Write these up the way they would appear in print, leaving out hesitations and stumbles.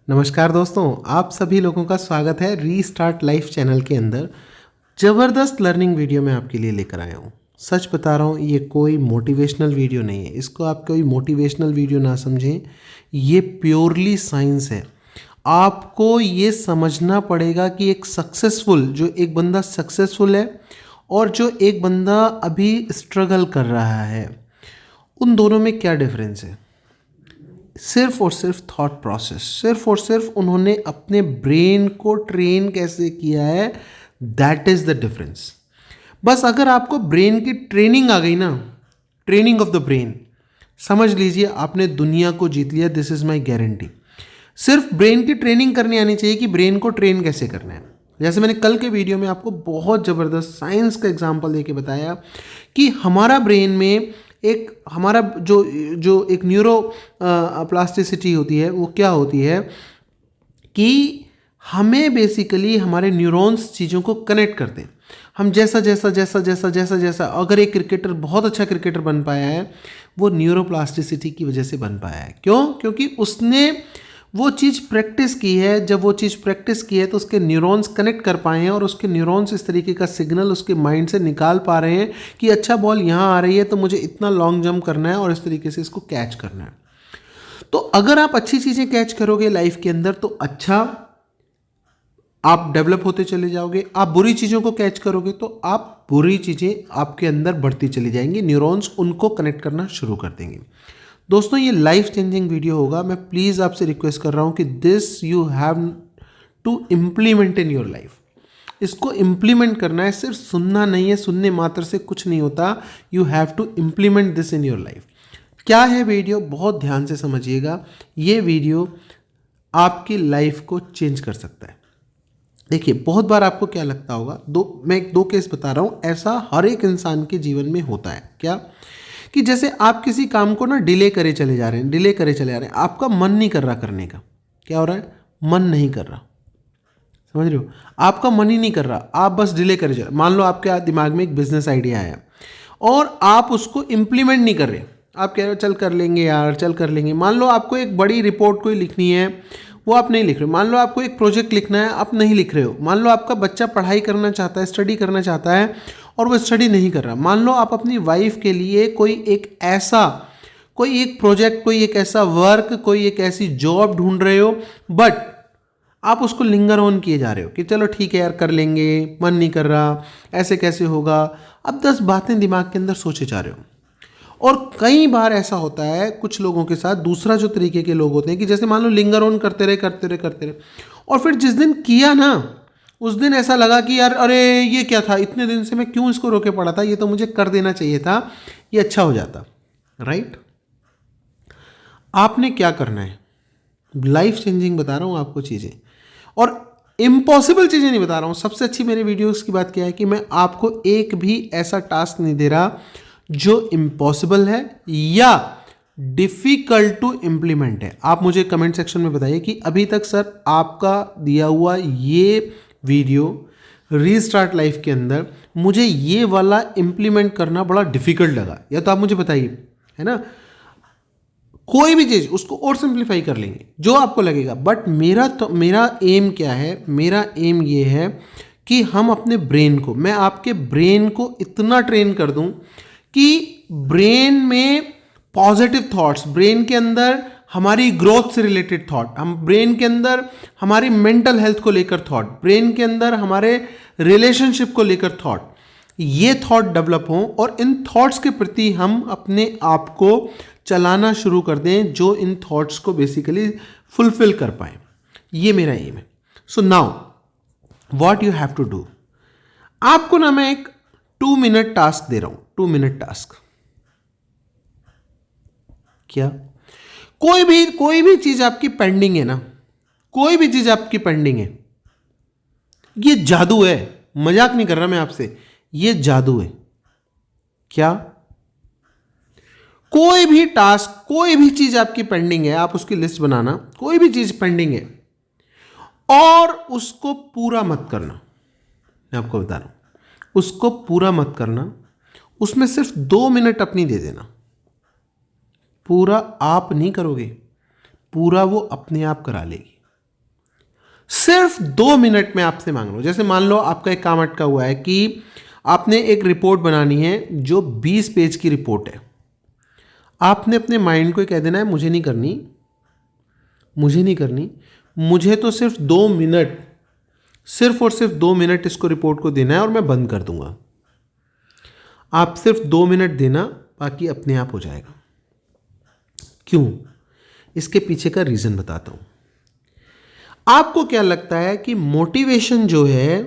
नमस्कार दोस्तों, आप सभी लोगों का स्वागत है रीस्टार्ट लाइफ चैनल के अंदर। ज़बरदस्त लर्निंग वीडियो मैं आपके लिए लेकर आया हूँ। सच बता रहा हूँ, ये कोई मोटिवेशनल वीडियो नहीं है। इसको आप कोई मोटिवेशनल वीडियो ना समझें, ये प्योरली साइंस है। आपको ये समझना पड़ेगा कि एक बंदा सक्सेसफुल है और जो एक बंदा अभी स्ट्रगल कर रहा है, उन दोनों में क्या डिफरेंस है। सिर्फ और सिर्फ थॉट प्रोसेस, सिर्फ और सिर्फ उन्होंने अपने ब्रेन को ट्रेन कैसे किया है, दैट इज़ द डिफरेंस। बस अगर आपको ब्रेन की ट्रेनिंग आ गई ना, ट्रेनिंग ऑफ द ब्रेन, समझ लीजिए आपने दुनिया को जीत लिया। This is my guarantee. सिर्फ ब्रेन की ट्रेनिंग करनी आनी चाहिए कि ब्रेन को ट्रेन कैसे करना है। जैसे मैंने कल के वीडियो में आपको बहुत ज़बरदस्त साइंस का एग्जांपल देके बताया कि हमारा ब्रेन में हमारा जो जो एक न्यूरो प्लास्टिसिटी होती है, वो क्या होती है कि हमें बेसिकली हमारे न्यूरॉन्स चीज़ों को कनेक्ट करते हैं। हम जैसा अगर एक क्रिकेटर बहुत अच्छा क्रिकेटर बन पाया है, वो न्यूरोप्लास्टिसिटी की वजह से बन पाया है। क्यों? क्योंकि उसने वो चीज़ प्रैक्टिस की है। जब वो चीज़ प्रैक्टिस की है तो उसके न्यूरॉन्स कनेक्ट कर पाए हैं और उसके न्यूरॉन्स इस तरीके का सिग्नल उसके माइंड से निकाल पा रहे हैं कि अच्छा बॉल यहाँ आ रही है तो मुझे इतना लॉन्ग जंप करना है और इस तरीके से इसको कैच करना है। तो अगर आप अच्छी चीज़ें कैच करोगे लाइफ के अंदर तो अच्छा आप डेवलप होते चले जाओगे। आप बुरी चीज़ों को कैच करोगे तो आप बुरी चीज़ें आपके अंदर बढ़ती चली जाएंगी, न्यूरॉन्स उनको कनेक्ट करना शुरू कर देंगे। दोस्तों, ये लाइफ चेंजिंग वीडियो होगा। मैं प्लीज़ आपसे रिक्वेस्ट कर रहा हूँ कि this you have to implement in your life. इसको इम्प्लीमेंट करना है, सिर्फ सुनना नहीं है। सुनने मात्र से कुछ नहीं होता। You have to implement this in your life. क्या है वीडियो, बहुत ध्यान से समझिएगा। ये वीडियो आपकी लाइफ को चेंज कर सकता है। देखिए, बहुत बार आपको क्या लगता होगा, मैं दो केस बता रहा हूँ, ऐसा हर एक इंसान के जीवन में होता है। क्या कि जैसे आप किसी काम को ना डिले करे चले जा रहे हैं, आपका मन नहीं कर रहा करने का। क्या हो रहा है? मन नहीं कर रहा। समझ रहे हो? आपका मन ही नहीं कर रहा, आप बस डिले करे जा रहे। मान लो आपके दिमाग में एक बिजनेस आइडिया है और आप उसको इम्प्लीमेंट नहीं कर रहे। आप कह रहे हो चल कर लेंगे यार, चल कर लेंगे। मान लो आपको एक बड़ी रिपोर्ट कोई लिखनी है, वो आप नहीं लिख रहे हो। मान लो आपको एक प्रोजेक्ट लिखना है, आप नहीं लिख रहे हो। मान लो आपका बच्चा पढ़ाई करना चाहता है, स्टडी करना चाहता है और वो स्टडी नहीं कर रहा। मान लो आप अपनी वाइफ के लिए कोई एक प्रोजेक्ट, कोई एक ऐसा वर्क, कोई एक ऐसी जॉब ढूंढ रहे हो, बट आप उसको लिंगर ऑन किए जा रहे हो कि चलो ठीक है यार, कर लेंगे, मन नहीं कर रहा, ऐसे कैसे होगा। अब 10 बातें दिमाग के अंदर सोचे जा रहे हो। और कई बार ऐसा होता है कुछ लोगों के साथ, दूसरा जो तरीके के लोग होते हैं कि जैसे मान लो लिंगर ऑन करते रहे और फिर जिस दिन किया ना, उस दिन ऐसा लगा कि यार अरे ये क्या था, इतने दिन से मैं क्यों इसको रोके पड़ा था, ये तो मुझे कर देना चाहिए था, ये अच्छा हो जाता। राइट? आपने क्या करना है, लाइफ चेंजिंग बता रहा हूँ आपको चीज़ें, और इम्पॉसिबल चीज़ें नहीं बता रहा हूँ। सबसे अच्छी मेरे वीडियोस की बात क्या है कि मैं आपको एक भी ऐसा टास्क नहीं दे रहा जो इम्पॉसिबल है या डिफ़िकल्ट टू इम्प्लीमेंट है। आप मुझे कमेंट सेक्शन में बताइए कि अभी तक सर आपका दिया हुआ ये वीडियो रीस्टार्ट लाइफ के अंदर मुझे ये वाला इम्प्लीमेंट करना बड़ा डिफ़िकल्ट लगा, या तो आप मुझे बताइए, है ना। कोई भी चीज़ उसको और सिंप्लीफाई कर लेंगे जो आपको लगेगा। बट मेरा एम क्या है? मेरा एम ये है कि हम अपने ब्रेन को, मैं आपके ब्रेन को इतना ट्रेन कर दूं कि ब्रेन में पॉजिटिव थॉट्स, ब्रेन के अंदर हमारी ग्रोथ से रिलेटेड थॉट, हम ब्रेन के अंदर हमारी मेंटल हेल्थ को लेकर थॉट, ब्रेन के अंदर हमारे रिलेशनशिप को लेकर थॉट, ये थॉट डेवलप हों और इन थॉट्स के प्रति हम अपने आप को चलाना शुरू कर दें, जो इन थॉट्स को बेसिकली फुलफिल कर पाए। ये मेरा एम है। So now what you have to do, आपको ना मैं एक 2 मिनट टास्क दे रहा हूं। 2 मिनट टास्क। क्या? कोई भी चीज आपकी पेंडिंग है ना, कोई भी चीज आपकी पेंडिंग है, ये जादू है। मजाक नहीं कर रहा मैं आपसे, ये जादू है। क्या? कोई भी टास्क, कोई भी चीज आपकी पेंडिंग है, आप उसकी लिस्ट बनाना। कोई भी चीज पेंडिंग है और उसको पूरा मत करना। मैं आपको बता रहा हूं, उसको पूरा मत करना। उसमें सिर्फ 2 मिनट अपनी दे देना। पूरा आप नहीं करोगे, पूरा वो अपने आप करा लेगी। सिर्फ 2 मिनट में आपसे मांग रहा हूं। जैसे मान लो आपका एक काम अटका हुआ है कि आपने एक रिपोर्ट बनानी है जो 20 पेज की रिपोर्ट है। आपने अपने माइंड को कह देना है मुझे नहीं करनी, मुझे नहीं करनी, मुझे तो सिर्फ 2 मिनट, सिर्फ और सिर्फ 2 मिनट इसको रिपोर्ट को देना है और मैं बंद कर दूंगा। आप सिर्फ 2 मिनट देना, बाकी अपने आप हो जाएगा। क्यों? इसके पीछे का रीजन बताता हूं। आपको क्या लगता है कि मोटिवेशन जो है,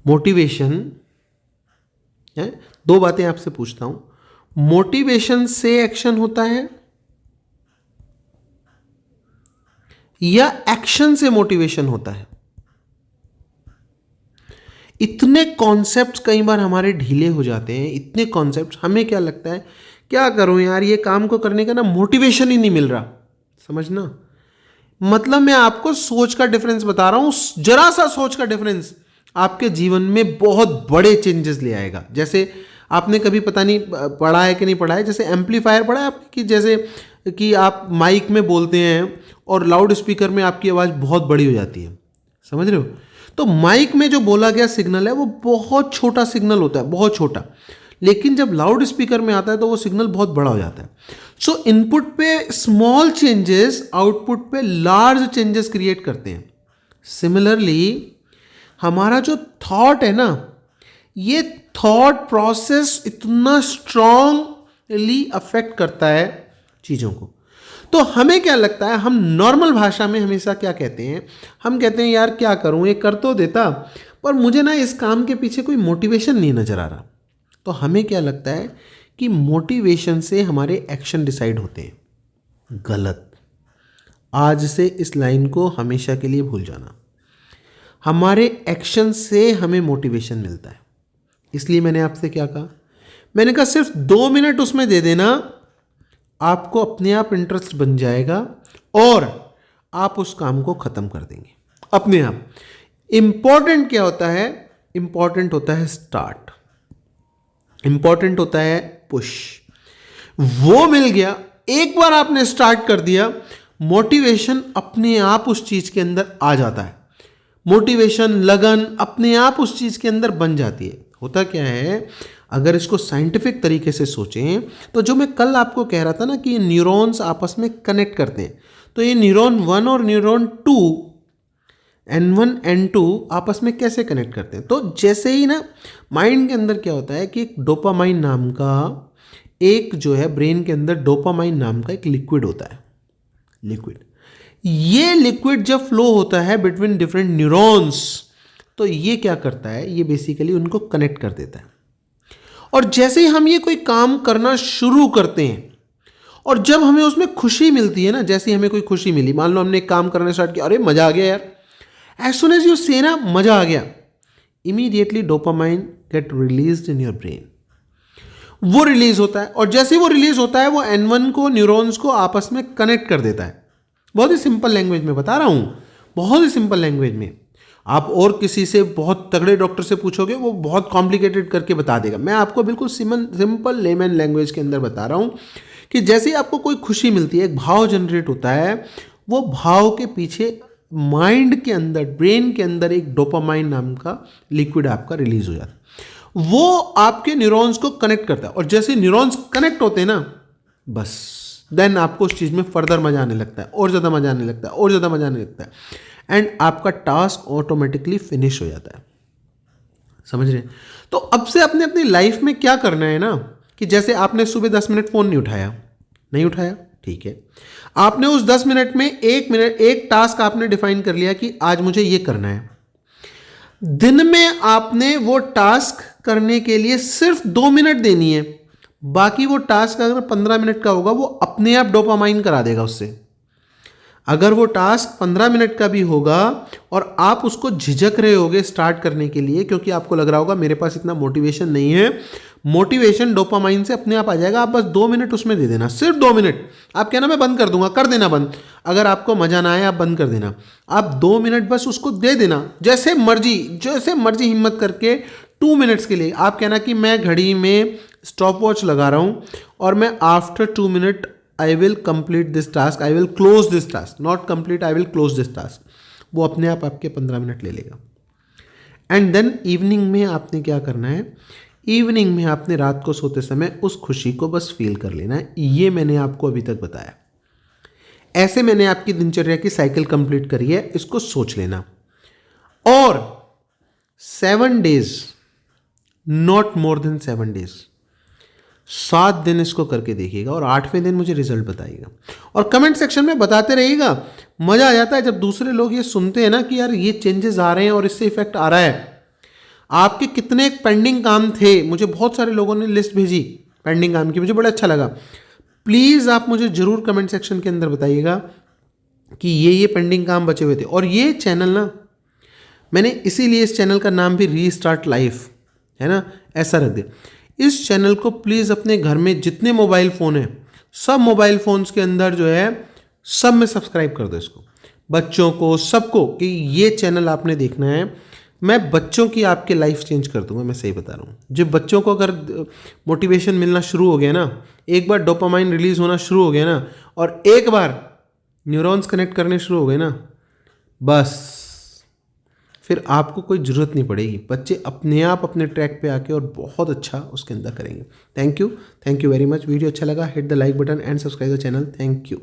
मोटिवेशन है, दो बातें आपसे पूछता हूं, मोटिवेशन से एक्शन होता है या एक्शन से मोटिवेशन होता है? इतने कॉन्सेप्ट्स कई बार हमारे ढीले हो जाते हैं, इतने कॉन्सेप्ट्स, हमें क्या लगता है क्या करूं यार, ये काम को करने का ना मोटिवेशन ही नहीं मिल रहा। समझना, मतलब मैं आपको सोच का डिफरेंस बता रहा हूं, जरा सा सोच का डिफरेंस आपके जीवन में बहुत बड़े चेंजेस ले आएगा। जैसे आपने कभी पता नहीं पढ़ा है कि नहीं पढ़ा है, जैसे एम्पलीफायर पढ़ा है आपने, कि जैसे कि आप माइक में बोलते हैं और लाउड स्पीकर में आपकी आवाज़ बहुत बड़ी हो जाती है, समझ रहे हो? तो माइक में जो बोला गया सिग्नल है वो बहुत छोटा सिग्नल होता है, बहुत छोटा, लेकिन जब लाउड स्पीकर में आता है तो वो सिग्नल बहुत बड़ा हो जाता है। सो इनपुट पे स्मॉल चेंजेस आउटपुट पे लार्ज चेंजेस क्रिएट करते हैं। सिमिलरली हमारा जो थॉट है ना, ये थॉट प्रोसेस इतना स्ट्रांगली अफेक्ट करता है चीज़ों को। तो हमें क्या लगता है, हम नॉर्मल भाषा में हमेशा क्या कहते हैं, हम कहते हैं यार क्या करूं, ये कर तो देता पर मुझे ना इस काम के पीछे कोई मोटिवेशन नहीं नज़र आ रहा। तो हमें क्या लगता है कि मोटिवेशन से हमारे एक्शन डिसाइड होते हैं। गलत। आज से इस लाइन को हमेशा के लिए भूल जाना। हमारे एक्शन से हमें मोटिवेशन मिलता है। इसलिए मैंने आपसे क्या कहा, मैंने कहा सिर्फ 2 मिनट उसमें दे देना, आपको अपने आप इंटरेस्ट बन जाएगा और आप उस काम को ख़त्म कर देंगे अपने आप। इंपॉर्टेंट क्या होता है? इंपॉर्टेंट होता है स्टार्ट, इंपॉर्टेंट होता है पुश। वो मिल गया, एक बार आपने स्टार्ट कर दिया, मोटिवेशन अपने आप उस चीज़ के अंदर आ जाता है। मोटिवेशन, लगन अपने आप उस चीज़ के अंदर बन जाती है। होता क्या है, अगर इसको साइंटिफिक तरीके से सोचें तो जो मैं कल आपको कह रहा था ना कि ये न्यूरॉन्स आपस में कनेक्ट करते हैं, तो ये न्यूरॉन 1 और न्यूरॉन 2 N1 N2 आपस में कैसे कनेक्ट करते हैं? तो जैसे ही ना माइंड के अंदर क्या होता है कि एक डोपामाइन नाम का एक जो है, ब्रेन के अंदर डोपामाइन नाम का एक लिक्विड होता है, लिक्विड। ये लिक्विड जब फ्लो होता है बिटवीन डिफरेंट न्यूरॉन्स, तो ये क्या करता है, ये बेसिकली उनको कनेक्ट कर देता है। और जैसे ही हम ये कोई काम करना शुरू करते हैं और जब हमें उसमें खुशी मिलती है ना, जैसे ही हमें कोई खुशी मिली, मान लो हमने एक काम करना स्टार्ट किया, अरे मजा आ गया यार, एज सुन एज यू से ना मजा आ गया, immediately dopamine gate released in your brain. वो रिलीज होता है और जैसे ही वो रिलीज होता है वो N1 को, न्यूरॉन्स को आपस में कनेक्ट कर देता है। बहुत ही सिंपल लैंग्वेज में बता रहा हूं, बहुत ही सिंपल लैंग्वेज में। आप और किसी से बहुत तगड़े डॉक्टर से पूछोगे, वो बहुत कॉम्प्लिकेटेड करके बता देगा। मैं आपको बिल्कुल सिंपल लेमन लैंग्वेज के अंदर बता रहा हूं कि जैसे ही आपको कोई खुशी मिलती है, एक भाव जनरेट होता है, वो भाव के पीछे माइंड के अंदर, ब्रेन के अंदर एक डोपामाइन नाम का लिक्विड आपका रिलीज हो जाता है। वो आपके न्यूरॉन्स को कनेक्ट करता है और जैसे न्यूरॉन्स कनेक्ट होते हैं ना, बस देन आपको उस चीज़ में फर्दर मजा आने लगता है, और ज़्यादा मजा आने लगता है, और ज़्यादा मजा आने लगता है, एंड आपका टास्क ऑटोमेटिकली फिनिश हो जाता है। समझ रहे हैं? तो अब से अपने अपनी लाइफ में क्या करना है ना, कि जैसे आपने सुबह 10 मिनट फ़ोन नहीं उठाया, ठीक है, आपने उस 10 मिनट में 1 मिनट एक टास्क आपने डिफाइन कर लिया कि आज मुझे ये करना है। दिन में आपने वो टास्क करने के लिए सिर्फ 2 मिनट देनी है, बाकी वो टास्क अगर 15 मिनट का होगा वो अपने आप डोपामाइन करा देगा उससे। अगर वो टास्क 15 मिनट का भी होगा और आप उसको झिझक रहे होगे स्टार्ट करने के लिए, क्योंकि आपको लग रहा होगा मेरे पास इतना मोटिवेशन नहीं है, मोटिवेशन डोपामाइन से अपने आप आ जाएगा। आप बस 2 मिनट उसमें दे देना, सिर्फ 2 मिनट। आप कहना मैं बंद कर दूंगा, कर देना बंद। अगर आपको मजा ना आए आप बंद कर देना। आप 2 मिनट बस उसको दे देना, जैसे मर्जी हिम्मत करके 2 मिनट्स के लिए। आप कहना कि मैं घड़ी में स्टॉप वॉच लगा रहा हूँ और मैं after 2 minute I will complete this task, I will close this task, not complete, I will close this task, वो अपने आप आपके 15 मिनट ले लेगा। एंड देन इवनिंग में आपने क्या करना है, इवनिंग में आपने रात को सोते समय उस खुशी को बस फील कर लेना है। ये मैंने आपको अभी तक बताया। ऐसे मैंने आपकी दिनचर्या की साइकिल कंप्लीट करी है, इसको सोच लेना। और 7 days, not more than 7 days, 7 दिन इसको करके देखिएगा और 8वें दिन मुझे रिजल्ट बताइएगा और कमेंट सेक्शन में बताते रहिएगा। मजा आ जाता है जब दूसरे लोग ये सुनते हैं ना कि यार ये चेंजेस आ रहे हैं और इससे इफेक्ट आ रहा है। आपके कितने पेंडिंग काम थे, मुझे बहुत सारे लोगों ने लिस्ट भेजी पेंडिंग काम की, मुझे बड़ा अच्छा लगा। प्लीज़ आप मुझे ज़रूर कमेंट सेक्शन के अंदर बताइएगा कि ये पेंडिंग काम बचे हुए थे। और ये चैनल ना, मैंने इसीलिए इस चैनल का नाम भी रीस्टार्ट लाइफ है ना, ऐसा रख दिया। इस चैनल को प्लीज़ अपने घर में जितने मोबाइल फ़ोन हैं, सब मोबाइल फ़ोन्स के अंदर जो है सब में सब्सक्राइब कर दो इसको, बच्चों को, सबको, कि ये चैनल आपने देखना है। मैं बच्चों की आपके लाइफ चेंज कर दूंगा, मैं सही बता रहा हूँ। जब बच्चों को अगर मोटिवेशन मिलना शुरू हो गया ना, एक बार डोपामाइन रिलीज होना शुरू हो गया ना, और एक बार न्यूरॉन्स कनेक्ट करने शुरू हो गए ना, बस फिर आपको कोई ज़रूरत नहीं पड़ेगी। बच्चे अपने आप अपने ट्रैक पे आके और बहुत अच्छा उसके अंदर करेंगे। Thank you very much. Video अच्छा लगा, hit the like button and subscribe the channel. Thank you.